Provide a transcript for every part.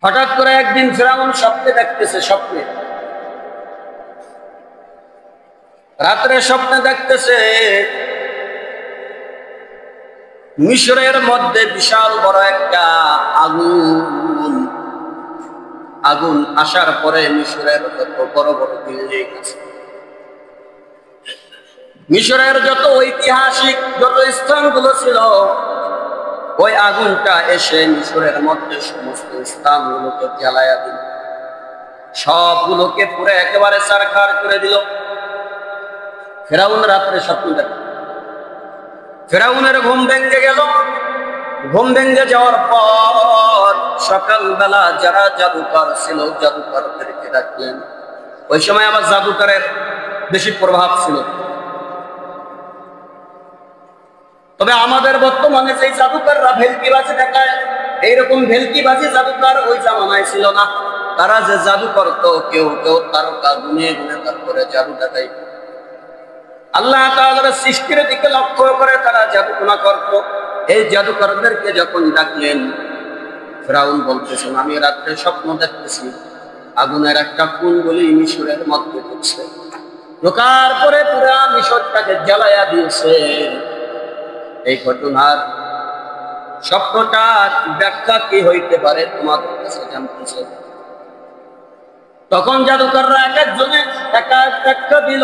হঠাৎ করে একদিন ফিরআউন স্বপ্নে দেখতেছে, রাত্রে স্বপ্নে দেখতেছে মিশরের মধ্যে বিশাল বড় একটা আগুন আসার পরে মিশরের যত বড় বড় বিল্ডিং আছে, মিশরের যত ঐতিহাসিক যত স্থানগুলো ছিল, ওই আগুনটা এসে মিশরের মধ্যে সমস্ত স্থানগুলোকে জ্বালায়া দিল, সবগুলোকে পুরো একেবারে ছারখার করে দিল। ফিরআউন রাত্রে স্বপ্ন দেখে, ফিরআউনের ঘুম ভেঙে গেল। ঘুম ভেঙে যাওয়ার পর সকালবেলা যারা জাদুকর ছিল জাদুকরদেরকে ডাকলেন। ওই সময় আবার জাদুকরের বেশি প্রভাব ছিল। তবে আমাদের বর্তমানে সেই জাদুকররা ভেলকিবাজি দেখায়, এইরকম ভেলকিবাজি জাদুকর ওই জামানায় ছিল না। তারা যে জাদু করতো, কেউ কেউ তারকা গুনে গুনে তারপরে জাদু দেখায়। আল্লাহ তাআলার সৃষ্টির দিকে লক্ষ্য করে তারা জাদুটনা করত। এই জাদুকরদেরকে যখন ডাকলেন, ফিরআউন বলতেছেন, আমি রাত্রে স্বপ্ন দেখতেছি আগুনের একটা কুণ্ডলী মিশরের মধ্যে ঢুকছে, ঢোকার পরে পুরা মিশরটাকে জ্বালায়া দিয়েছে। এই ঘটনার স্বপ্নটার ব্যাখ্যা কি হইতে পারে তোমাদের কাছে জানতে চাই। তখন জাদুকররা এক একজনে এক এক ব্যাখ্যা দিল,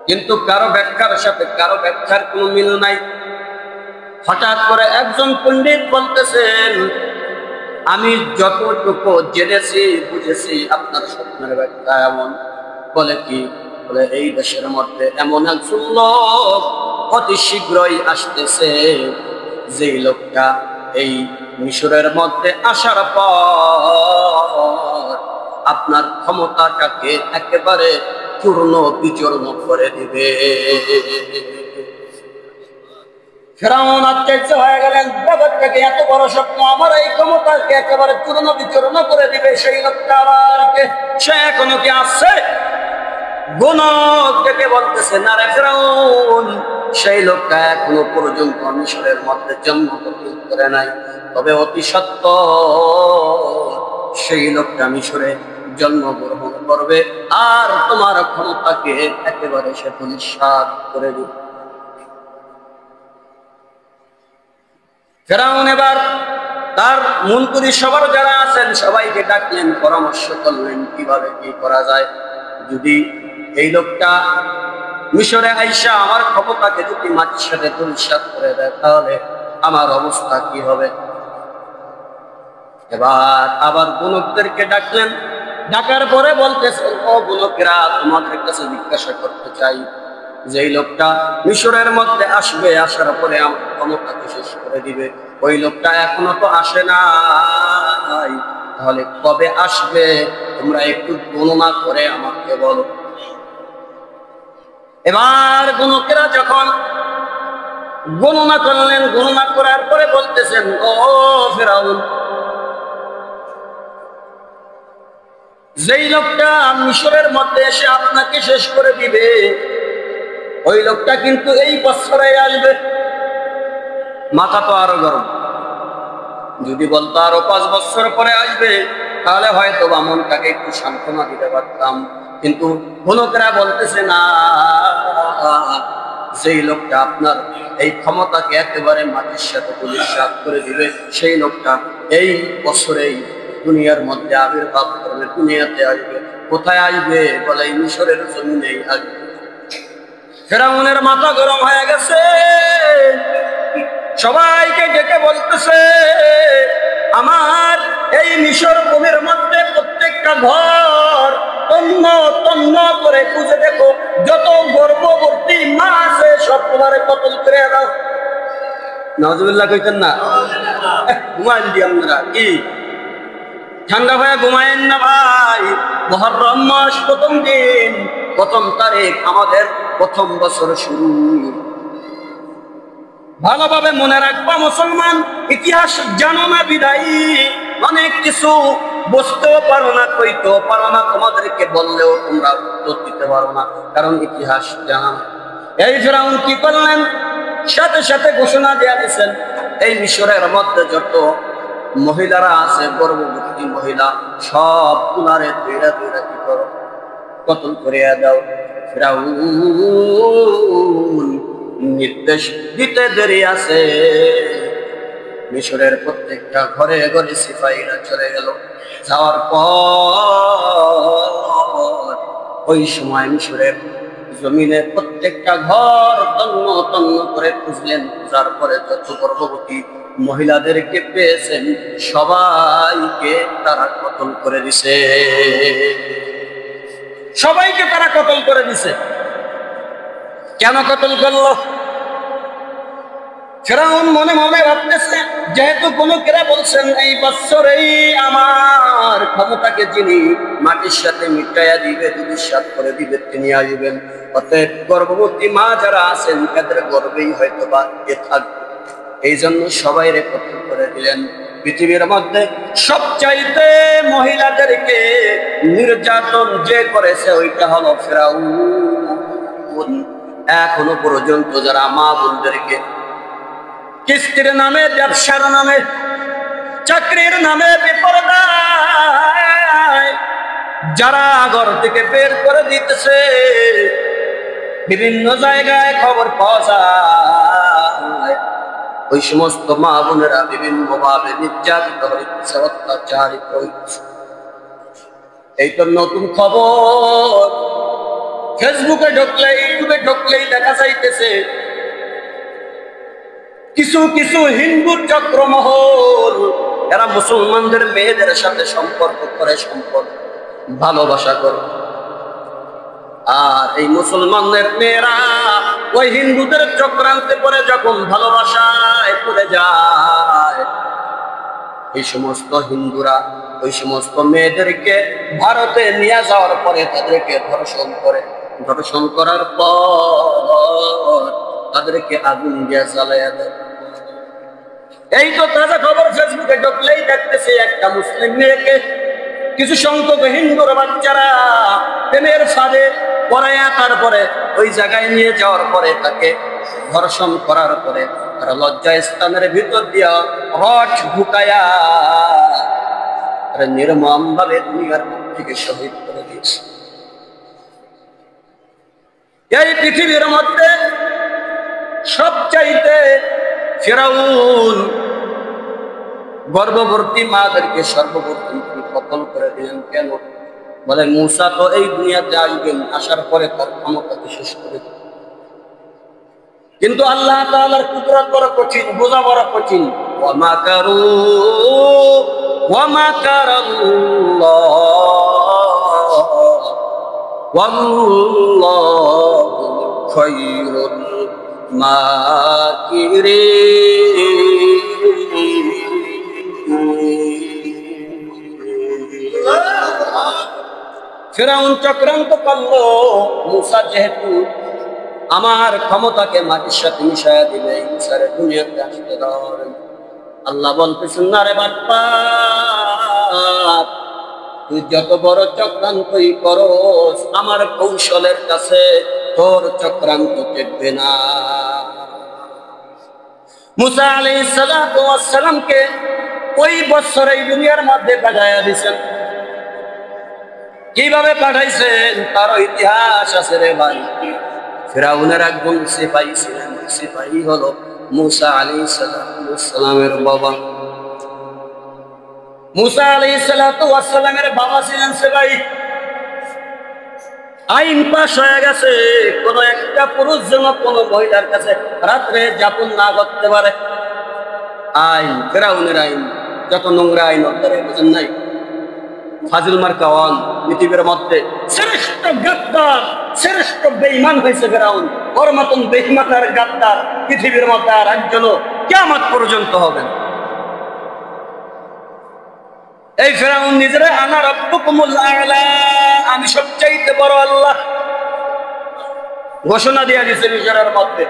কিন্তু কারো ব্যাখ্যার সাথে কারো ব্যাখ্যার কোনো মিল নাই। হঠাৎ করে একজন পণ্ডিত বলতেছেন, আমি যতটুকু জেনেছি বুঝেছি আপনার স্বপ্নের ব্যাখ্যা এমন। বলে কি? বলে এই দেশের মধ্যে এমন একজন লোক অতি শীঘ্রই আসতেছে, যেই লোকটা এই মিশরের মধ্যে আসার পর আপনার ক্ষমতাটাকে একেবারে চূর্ণ বিচূর্ণ করে দিবে। ফিরআউন আশ্চর্য হয়ে গেলেন, ব্যাপারটাকে এত বড় স্বপ্ন, আমার এই ক্ষমতাকে একেবারে চূর্ণ বিচূর্ণ করে দিবে, সেই লোকটা আবার কে? সে এখনো কি আসছে? গণক ডেকে বলতেছে, না রে ফিরআউন, সেই লোকটা এখনো পর্যন্ত মিশরের মধ্যে জন্মগ্রহণ করে নাই। তবে অতি সত্য সেই লোকটা মিশরে জন্মগ্রহণ করবে আর তোমার ক্ষমতাকে একেবারে সে ধূলিসাৎ করে দিবে। ফিরআউন এবার তার মন্ত্রী সবার যারা আছেন সবাইকে ডাকলেন, পরামর্শ করলেন কিভাবে কি করা যায়। যদি এই লোকটা মিশরে আইসা আমার ক্ষমতাকে যদি মাটির সাথে ধূলিসাৎ করে দেয়, তাহলে আমার অবস্থা কি হবে। এবার আবার গণকদেরকে ডাকলেন, ডাকার পরে বলতেছেন, ও গণকেরা, তোমাদের কাছে জিজ্ঞাসা করতে চাই, যে এই লোকটা মিশরের মধ্যে আসবে, আসার পরে আমার ক্ষমতাকে শেষ করে দিবে, ওই লোকটা এখনো তো আসে নাই, তাহলে কবে আসবে তোমরা একটু গণনা করে আমাকে বলো। এবার গণকেরা যখন গণনা করলেন, গণনা করার পরে বলতেছেন, ও ফিরআউন, যেই লোকটা মিশরের মধ্যে এসে আপনাকে শেষ করে দিবে, ওই লোকটা কিন্তু এই বছরে আসবে। মাথা তো আরো গরম। যদি বলতো আরো 5 বছর পরে আসবে, তাহলে হয়তো বা মনটাকে একটু সান্ত্বনা দিতে পারতাম। কিন্তু গণকেরা বলতেছে, না, যেই লোকটা আপনার এই ক্ষমতাকে একেবারে মাটির সাথে ধূলিসাৎ করে দিবে, সেই লোকটা এই বছরেই দুনিয়ার মধ্যে আবির্ভাব করবে, দুনিয়াতে আসবে। কোথায় আসবে? বলে এই মিশরের জমিনেই আসবে। ফিরআউনের মাথা গরম হয়ে গেছে, সবাইকে ডেকে বলতেছে, আমার এই মিশর ভূমির মধ্যে প্রত্যেকটা ঘর তন্ন তন্ন করে খুঁজে দেখো, যত গর্ভবতী মা আছে সব তোমারে কতল করে দাও। নাউজুবিল্লাহ কইতেন না? ঘুমাইন দি আপনারা কি ঠান্ডা হয়ে ঘুমায়েন না ভাই। মুহররম মাস প্রথম দিন, প্রথম তারিখ, আমাদের প্রথম বছর শুরু। ভালোভাবে মনে রাখবা মুসলমান, ইতিহাস জানো না বিদায়ী অনেক কিছু বুঝতেও পারো না, কইতেও পারো না, তোমাদেরকে বললেও তোমরা উত্তর দিতে পারো না, কারণ ইতিহাস জানা না। এই ফিরআউন কি করলেন? সাথে সাথে ঘোষণা দেয়া দিয়েছেন, এই মিশরের মধ্যে যত মহিলারা আছে গর্ভবতী মহিলা সব কুলারে ধীরে ধীরে কি করো, কতল করিয়া দাও। ফিরাউন নির্দেশ দিতে দেরি আছে। মিশরের প্রত্যেকটা ঘরে ঘরে সিপাহীরা চলে গেল। যাওয়ার পর ওই সময় মিশরের জমিনে প্রত্যেকটা ঘর তন্ন তন্ন করে খুঁজলেন। খোঁজার পরে যত গর্ভবতী মহিলাদেরকে পেয়েছেন সবাইকে তারা কতল করে দিছে। সবাইকে তারা কতল করে দিছে। কেন কতল করলো? ফিরাউন মনে মনে ভাবতেছে, যেহেতু কোন কেরা বলছেন এই বৎসরেই আমার ক্ষমতাকে যিনি মাটির সাথে মিটাইয়া দিবে, দুধের সাথ করে দিবে, তিনি আসবেন। অতএব গর্ভবতী মা যারা আছেন এদের গর্বেই হয়তো বা এ থাকবে। এই জন্য সবাই কতল করে দিলেন। পৃথিবীর মধ্যে সবচাইতে মহিলাদেরকে নির্যাতন যে করেছে ওইটা হলো ফিরাউন। এখনো পর্যন্ত যারা মা বোনদেরকে কিস্তির নামে, ব্যবসার নামে, চাকরির নামে বিপর্যয় যারা ঘর থেকে বের করে দিতেছে, বিভিন্ন জায়গায় খবর পাওয়া যায় ওই সমস্ত মা বোনেরা বিভিন্ন ভাবে নির্যাতিত হইতেছে, অত্যাচারিত হইতেছে। এই তো নতুন খবর ফেসবুকে ঢুকলে, ইউটিউবে ঢুকলেই দেখা যাইতেছে কিছু কিছু হিন্দুর চক্রমহল এরা মুসলমানদের মেয়েদের সাথে সম্পর্ক করে, সম্পর্ক ভালোবাসা করে। আর এই মুসলমানদের মেয়েরা ওই হিন্দুদের চক্রান্তে পরে যখন ভালোবাসায় পড়ে যায়, এই সমস্ত হিন্দুরা ওই সমস্ত মেয়েদেরকে ভারতে নিয়ে যাওয়ার পরে তাদেরকে ধর্ষণ করে। ধর্ষণ করার পর তাদেরকে আগুন দিয়ে জ্বালাইয়া দেয়। এই তো তাজা খবর ফেসবুকে ঢুকলেই দেখতেছে একটা মুসলিম মেয়েকে কিছু সংখ্যক হিন্দুর বাচ্চারা প্রেমের ফাঁদে পড়াইয়া তারপরে ওই জায়গায় নিয়ে যাওয়ার পরে তাকে ধর্ষণ করার পরে তারা লজ্জা স্থানের ভিতর দিয়া রড ঢুকায়া নির্মম ভাবে দুনিয়ার মুখ থেকে শহীদ করে দিয়েছে। এই পৃথিবীর মধ্যে সবচাইতে ফিরাউন গর্ভবতী মাদেরকে সর্বপ্রথম কতল করে দিলেন। কেন? বলে মূসা তো এই দুনিয়াতে আসবেন, আসার পরে তার ক্ষমতাকে শেষ করে দিলেন। কিন্তু আল্লাহ তাআলার কুদরত বড় কঠিন, বোঝা বড় কঠিন। ওয়া মাকারু ওয়া মাকারাল্লাহ ওয়াল্লাহু খায়রুল মাকিরিন। ফিরাউন চক্রান্ত করলো, মূসা যেহেতু আমার ক্ষমতাকে মাটির সাথে মিশাইয়া দিলে মূসারে দুনিয়াতে আসতে দেন। আল্লাহ বলতেছেন, না রে বাপ্পা, তুই যত বড় চক্রান্তই করস আমার কৌশলের কাছে তোর চক্রান্ত টেকবে না। মূসা আলাইহিস সালাতু ওয়াস সালামকে ওই বছর এই দুনিয়ার মধ্যে পাঠাইয়া দিয়েছেন। কিভাবে পাঠাইছেন তার ইতিহাস আছে রে ভাই। ফিরাউনের একজন সিপাহী ছিলেন, সিপাহী হলো মূসা আলাইহিস সালামের বাবা। মূসা আলাইহিস সালামের বাবা ছিলেন সিপাহী। আইন পাশ হয়ে গেছে, কোন একটা পুরুষ যেন কোন মহিলার কাছে রাত্রে যাপন না করতে পারে। আইন, ফিরাউনের আইন, যত নোংরা আইন ধরে, বুঝেন নাই? ফাজিল মার্কা ওয়ান, পৃথিবীর মধ্যে শ্রেষ্ঠ গাদ্দার, শ্রেষ্ঠ বেঈমান হয়েছে ফিরাউন। ওর মতন বেঈমান আর গাদ্দার পৃথিবীর মধ্যে আর একজনও কিয়ামত পর্যন্ত হবেন। এই ফিরাউন নিজেরা আনা রাব্বুকুমুল আ'লা, আমি সবচাইতে বড় আল্লাহ ঘোষণা দিয়ে দিয়েছে মিশরের মধ্যে।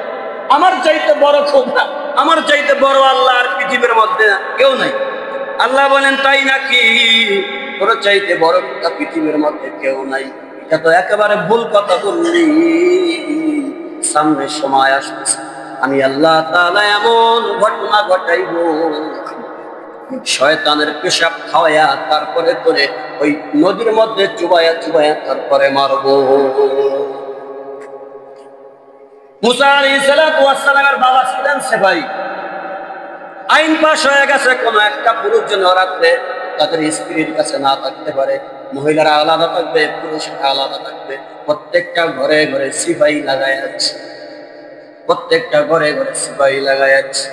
আমার চাইতে বড় খোদা, আমার চাইতে বড় আল্লাহ আর পৃথিবীর মধ্যে কেউ নাই। আল্লাহ বলেন, তাই নাকি? তোর চাইতে বড় খোদা পৃথিবীর মধ্যে কেউ নাই। এটা তো একেবারে ভুল কথা বললি। সামনে সময় আসতেছে, আমি আল্লাহ তাআলা এমন ঘটনা ঘটাইব শয়তানের পেশাব খাওয়ায়া তারপরে করে ওই নদীর মধ্যে চুবায়া চুবায়া তারপরে মারবো। মুসা আলাইহিস সালাতু ওয়াস সালামের বাবা ছিলেন সেফাই। আইন পাশ হয়ে গেছে, কোন একটা পুরুষ যেন রাত্রে তাদের স্ত্রীর কাছে না থাকতে পারে, মহিলারা আলাদা থাকবে, পুরুষরা আলাদা থাকবে। প্রত্যেকটা ঘরে ঘরে সিপাহী লাগায় আছে, প্রত্যেকটা ঘরে ঘরে সিপাহী লাগায় আছে।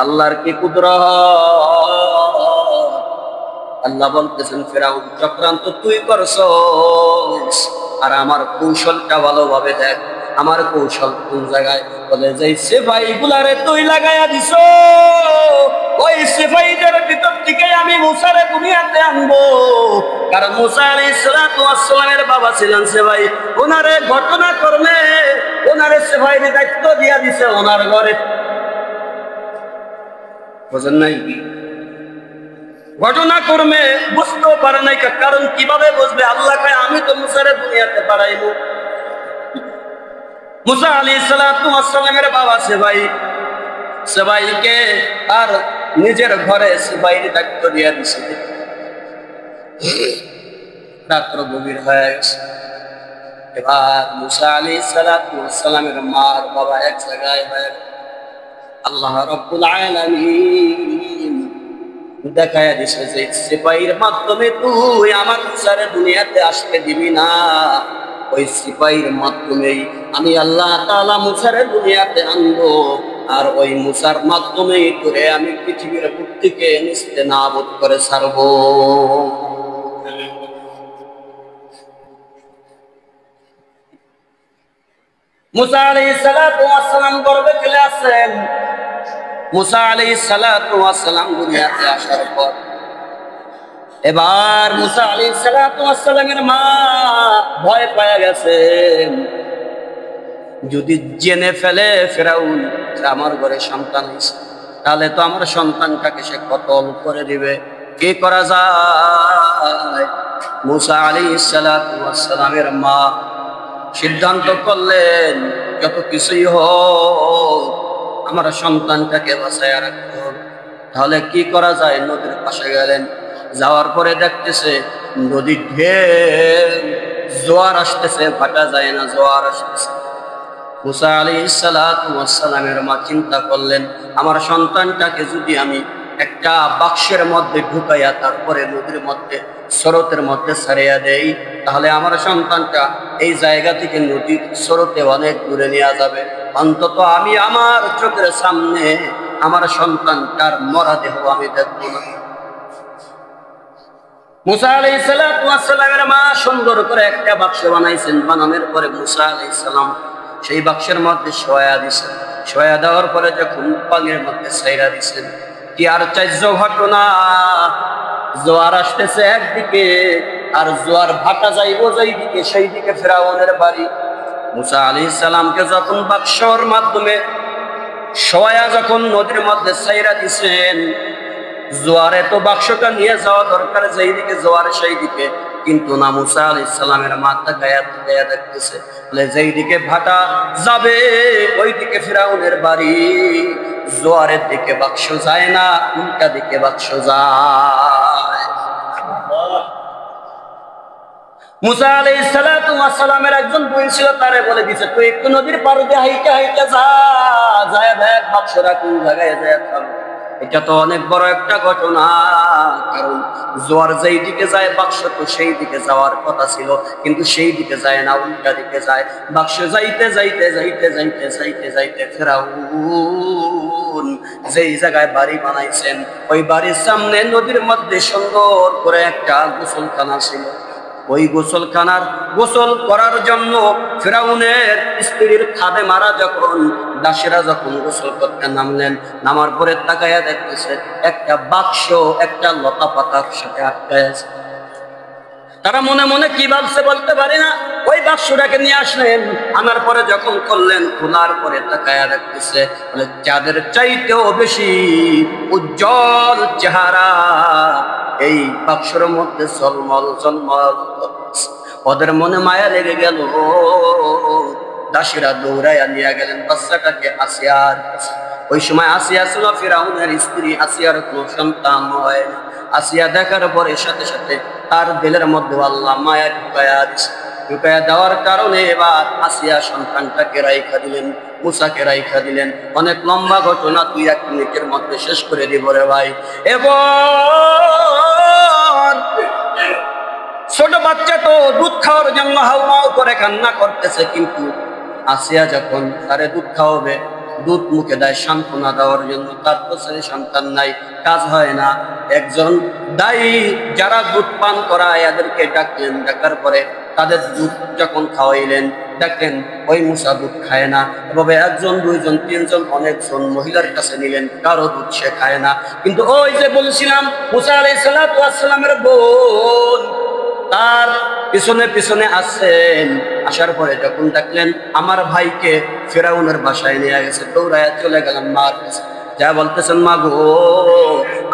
আল্লাহর কি কুদরত! আল্লাহ বলতেছেন, ফেরাউন চক্রান্ত তুই করছস, আর আমার কৌশলটা ভালোভাবে দেখ। আমার কৌশল কোন জায়গায়? বলে যে সিপাহী গুলারে তুই লাগাইয়া দিছ, ওই সিপাহীদের ভিতর থেকে আমি মুসারে দুনিয়াতে আনবো। কারণ মুসা আলাইহিস সালাতু ওয়াস সালামের বাবা ছিলেন সিপাহী, ওনারে ঘটনা করলে ওনারে সিপাহীর দায়িত্ব দিয়া দিছে ওনার ঘরে। বুঝেন নাই? ঘটনা করবে বুঝতেও পারে নাই। কারণ কিভাবে বুঝবে? আল্লাহ কয় আমি তো মুসারে দুনিয়াতে পাঠাইবো। মুসা আলাইহিস সালাতু ওয়াস সালামের বাবা সিপাহী, সিপাহীকে আর নিজের ঘরে সিপাহীর দায়িত্ব দিয়া দিছে। রাত্র গভীর হয়ে গেছে। এবার মুসা আলাইহিস সালাতু ওয়াস সালামের মা আর বাবা এক জায়গায় হয়ে গেল। আল্লাহ রাব্বুল আলামিন দেখায়া দিছে যে সিপাহীর মাধ্যমে তুই আমার মুসারে দুনিয়াতে আসতে দিবি না, ওই সিপাহীর মাধ্যমেই আমি আল্লাহ তাআলা মুসারে দুনিয়াতে আনবো, আর ওই মুসার মাধ্যমেই তোরে আমি পৃথিবীর বুক থেকে নিস্তেনাবুদ করে ছাড়বো। মুসা আলাইহিস সালাতু ওয়াস সালাম গর্ভে চলে আসেন। মুসা আলাইহিস সালাতু ওয়াস সালাম দুনিয়াতে আসার পর এবার মুসা আলাইহিস সালাতু ওয়াস সালামের মা ভয় পেয়ে গেছেন, যদি জেনে ফেলে ফেরাউন আমার ঘরে সন্তান হয়েছে, তাহলে তো আমার সন্তানটাকে সে কতল করে দিবে। কি করা যায়? মুসা আলাইহিস সালাতু ওয়াস সালামের মা সিদ্ধান্ত করলেন, যত কিছুই হোক আমার সন্তানটাকে বাঁচায় রাখতে হবে। তাহলে কি করা যায়? নদীর পাশে গেলেন। যাওয়ার পরে দেখতেছে নদীর ঢেউ, জোয়ার আসতেছে, ভাটা যায় না, জোয়ার আসতেছে। মুসা আলাইহিস সালাতু ওয়াস সালামের মা চিন্তা করলেন, আমার সন্তানটাকে যদি আমি একটা বাক্সের মধ্যে ঢুকাইয়া তারপরে নদীর মধ্যে স্রোতের মধ্যে ছাড়িয়া দেই, তাহলে আমার সন্তানটা এই জায়গা থেকে নদীর স্রোতে অনেক দূরে নেওয়া যাবে। অন্তত আমি আমার চোখের সামনে আমার সন্তানটার মরা দেহ আমি দেখব না। মুসা আলাইহিস সালাতু ওয়াস সালামের মা সুন্দর করে একটা বাক্স বানাইছেন। বানানোর পরে মুসা আলাইহিস সালাম সেই বাক্সের মধ্যে শোয়া দিছেন। শোয়া দেওয়ার পরে যখন পানির মধ্যে ছাইরা দিছেন, কি আর চাইজ ঘটনা! জোয়ার আসতেছে একদিকে, আর জোয়ার ভাটা যাইব যেই দিকে, সেই দিকে ফেরাউনের বাড়ি। মুসা আলাইহিস সালামকে যখন বাক্সর মাধ্যমে শোয়া যখন নদীর মধ্যে ছাইরা দিছেন, জোয়ারে তো বাক্সটা নিয়ে যাওয়া দরকার, যেই দিকে জোয়ার সেই দিকে, কিন্তু না, মুসা আলাইহিস সালামের মাথা গায়া গায়া দেখতেছে, বলে যেই দিকে ভাটা যাবে ওই দিকে ফিরাউনের বাড়ি, জোয়ারের দিকে বাক্স যায় না, উল্টা দিকে বাক্স যায়। মুসা আলাইহিস সালাতু ওয়াস সালামের একজন বোন ছিল, তারে বলে দিছে, তুই একটু নদীর পার দিয়ে হাইটা হাইটা যা, যায় দেখ বাক্সটা কোন জায়গায় যায় থাম। এটা তো অনেক বড় একটা ঘটনা, কারণ জোয়ার যেই দিকে যায় বাক্স তো সেই দিকে যাওয়ার কথা ছিল, কিন্তু সেই দিকে যায় না, উল্টা দিকে যায়। বাক্স যাইতে যাইতে যাইতে যাইতে যাইতে যাইতে ফেরাউন যেই জায়গায় বাড়ি বানাইছেন, ওই বাড়ির সামনে নদীর মধ্যে সুন্দর করে একটা গোসলখানা ছিল। ওই গোসলখানার গোসল করার জন্য ফিরাউনের স্ত্রীর খাদেমারা যখন, দাসেরা যখন গোসল করতে নামলেন, নামার পরে তাকায়া দেখতেছে একটা বাক্স একটা লতা পাতার সাথে আটকায় আছে। তারা মনে মনে কি ভাবছে বলতে পারি না, ওই বাক্সটাকে নিয়ে আসলেন। আনার পরে যখন করলেন, খোলার পরে তাকায়া দেখতেছে বলে চাঁদের চাইতেও বেশি উজ্জ্বল চেহারা এই বাক্সের মধ্যে ঝলমল ঝলমল। ওদের মনে মায়া লেগে গেল, দাসীরা দৌড়াইয়া নিয়ে গেলেন বাচ্চাটাকে আসিয়ার কাছে। ওই সময় আসিয়া ছিল ফিরাউনের স্ত্রী, আসিয়ার কোনো সন্তান হয় না। আসিয়া দেখার পরে সাথে সাথে তার দিলের মধ্যে আল্লাহ মায়া ঢুকায়া দিছে। ঢুকায়া দেওয়ার কারণে এবার আসিয়া সন্তানটাকে রাইখা দিলেন, মুসাকে রাইখা দিলেন। অনেক লম্বা ঘটনা, 2-1 মিনিটের মধ্যে শেষ করে দিব রে ভাই। এবার ছোট বাচ্চা তো দুধ খাওয়ার জন্য হাউমাউ করে কান্না করতেছে, কিন্তু আসিয়া যখন তারে দুধ খাওয়াবে, দুধ মুখে দেয় সান্ত্বনা দেওয়ার জন্য। তার তো ছেলে সন্তান নাই, কাজ হয় না। একজন দায়ী যারা দুধ পান করায় এদেরকে ডাকলেন। ডাকার পরে তাদের দুধ যখন খাওয়াইলেন, দেখলেন ওই মুসা দুধ খায় না। এভাবে 1 জন 2 জন 3 জন অনেকজন মহিলার কাছে নিলেন, কারো দুধ সে খায় না। কিন্তু ওই যে বলছিলাম মুসা আলাইহিস সালামের বোন তার পিছনে পিছনে আসছেন। আসার পরে যখন দেখলেন আমার ভাইকে ফেরাউনের বাসায় নিয়ে গেছে, দৌড়ায় চলে গেলেন মার কাছে। যা বলতেছেন, মা গো,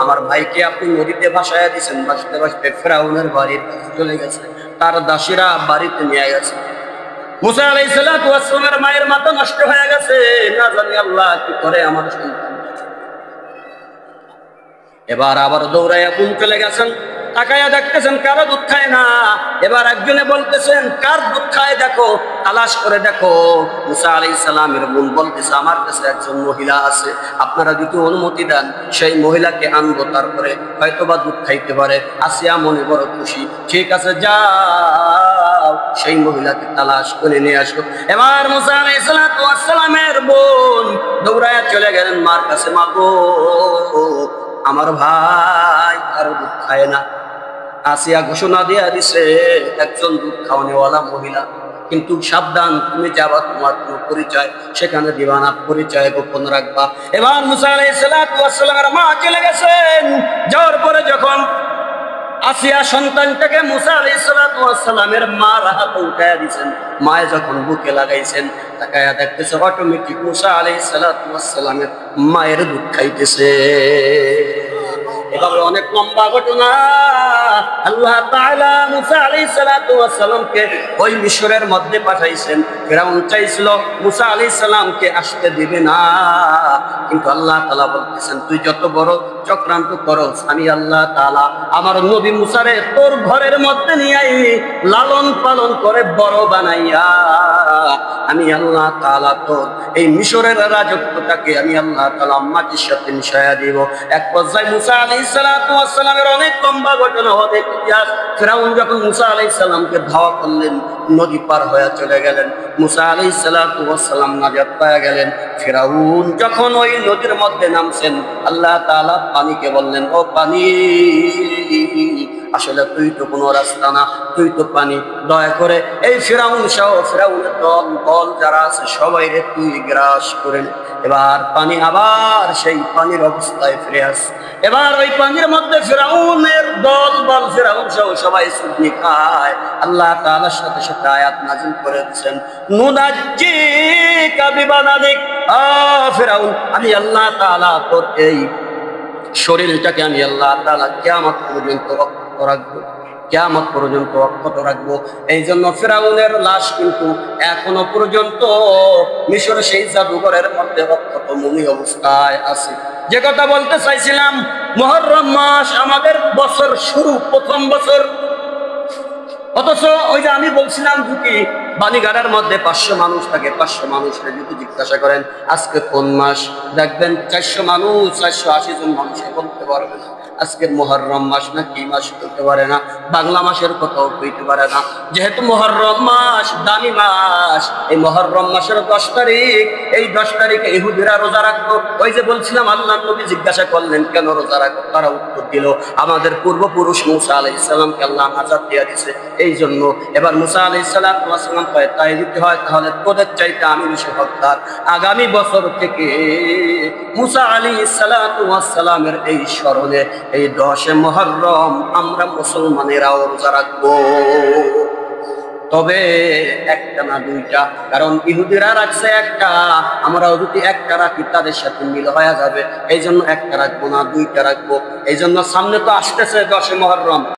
আমার ভাইকে আপনি নদীতে ভাসায় দিয়েছেন। ভাসতে ভাসতে ফেরাউনের বাড়ির কাছে চলে গেছে, তার দাসীরা বাড়িতে নিয়ে গেছে। মুসা আলাইহিস সালামের মায়ের মাথা নষ্ট হয়ে গেছে, না জানি আল্লাহ কি করে আমার সন্তান। এবার আবার দৌড়াইয়া বোন চলে গেছেন, তাকায়া দেখতেছেন কারো দুধ খায় না। এবার একজনে বলতেছেন কার দুধ খায় দেখো, তালাশ করে দেখো। মুসা আলাইহিস সালামের বোন বলতেছে আমার কাছে একজন মহিলা আছে, আপনারা যদি অনুমতি দেন সেই মহিলাকে আনবো, তারপরে হয়তোবা দুধ খাইতে পারে। আসিয়া মনে বড় খুশি, ঠিক আছে যাও সেই মহিলাকে তালাশ করে নিয়ে আসো। এবার মুসা আলাইহিস সালামের বোন দৌড়ায়া চলে গেলেন মার কাছে, মা গো, আমার ভাই কারো দুধ খায় না। আসিয়া ঘোষণা দিয়া দিছে একজন দুধ খাওয়ানেওয়ালা মহিলা, কিন্তু সাবধান, তুমি যাবা তোমার কোনো পরিচয় সেখানে দিবা না, পরিচয় গোপন রাখবা। এবার মুসা আলাইহিস সালামের মা চলে গেছেন। যাওয়ার পরে যখন আসিয়া সন্তানটাকে মুসা আলাইহিস সালামের মার হাতে উঠাইয়া দিয়েছেন, মায়ে যখন বুকে লাগাইছেন, তাকায়া দেখতেছে অটোমেটিক মুসা আলাইহিস সালামের মায়ের দুধ খাইতেছে। এভাবে অনেক লম্বা ঘটনা। আল্লাহ তাআলা মুসা আলাইহিস সালামকে ওই মিশরের মধ্যে পাঠাইছেন। ফিরাউন চাইছিল মুসা আলাইহিস সালামকে আসতে দিবে না, কিন্তু আল্লাহ তাআলা বলতেছেন তুই যত বড় চক্রান্ত করস, আমি আল্লাহ তাআলা আমার নবী মুসারে তোর ঘরের মধ্যে নিয়ে লালন পালন করে বড় বানাইয়া আমি আল্লাহ তাআলা তোর এই মিশরের রাজত্বটাকে আমি আল্লাহ তাআলা মাটির সাথে মিশাইয়া দিব। এক পর্যায়ে মুসা আলাইহিস সালামের অনেক লম্বা ঘটনা, অনেক ইতিহাস। ফিরাউন যখন মুসা আলাইহিস সালামকে ধাওয়া করলেন, নদী পার হয়ে চলে গেলেন। মুসা আলাইহিস সালাম নাজাত পেয়ে গেলেন। ফিরাউন যখন ওই নদীর মধ্যে নামছেন, আল্লাহ তাআলা পানিকে বললেন, ও পানি, আসলে তুই তো কোনো রাস্তা না, তুই তো পানি, দয়া করে এই ফিরাউন সহ ফিরাউনের দল যারা আছে সবাই রে তুই গ্রাস করেন। এবার পানি আবার সেই পানির অবস্থায় ফিরে আসে। এবার ওই পানির মধ্যে ফিরাউনের দল ফিরাউন সহ সবাই সুবনি খায়। আল্লাহ তাআলার সাথে সাথে আয়াত নাযিল করে দিয়েছেন, নুনাজ্জিকা বিবাদানিক, ফিরাউন আমি আল্লাহ তাআলা তোর এই শরীরটাকে আমি আল্লাহ তাআলা কিয়ামত পর্যন্ত অক্ষত রাখবো, কিয়ামত পর্যন্ত অক্ষত রাখবো। এই জন্য ফিরাউনের লাশ কিন্তু এখনো পর্যন্ত মিশর সেই জাদুঘরের মধ্যে অক্ষত মুনি অবস্থায় আছে। যে কথা বলতে চাইছিলাম, মুহররম মাস আমাদের বছর শুরু, প্রথম বছর। অথচ ওই যে আমি বলছিলাম যদি বাণীঘাটার মধ্যে 500 মানুষ থাকে, 500 মানুষের যদি জিজ্ঞাসা করেন আজকে কোন মাস, দেখবেন 400 মানুষ, 480 জন মানুষে বলতে পারবে না আজকের মুহররম মাস না কি মাস বলতে পারে না, বাংলা মাসের কথাও কইতে পারে না। যেহেতু মুহররম মাস দামি মাস, এই মুহররম মাসের 10 তারিখ, এই 10 তারিখে ইহুদিরা রোজা রাখতো। ওই যে বলছিলাম আল্লাহর নবী জিজ্ঞাসা করলেন কেন রোজা রাখো, তারা উত্তর দিল আমাদের পূর্বপুরুষ মুসা আলাইহিস সালামকে আল্লাহ নাজাত দিয়ে দিয়েছে, এই জন্য। এবার মুসা আলাইহিস সালাম তাই দিতে হয়, তাহলে তোদের চাইতে আমি বেশি হকদার। আগামী বছর থেকে মুসা আলাইহিস সালামের এই স্মরণে এই 10 মুহররম আমরা মুসলমানেরাও রোজা রাখবো, তবে একটা না দুইটা, কারণ ইহুদিরা রাখছে একটা, আমরাও যদি একটা রাখি তাদের সাথে মিল হয়ে যাবে। এই জন্য একটা রাখবো না, দুইটা রাখবো। এই জন্য সামনে তো আসতেছে 10 মুহররম।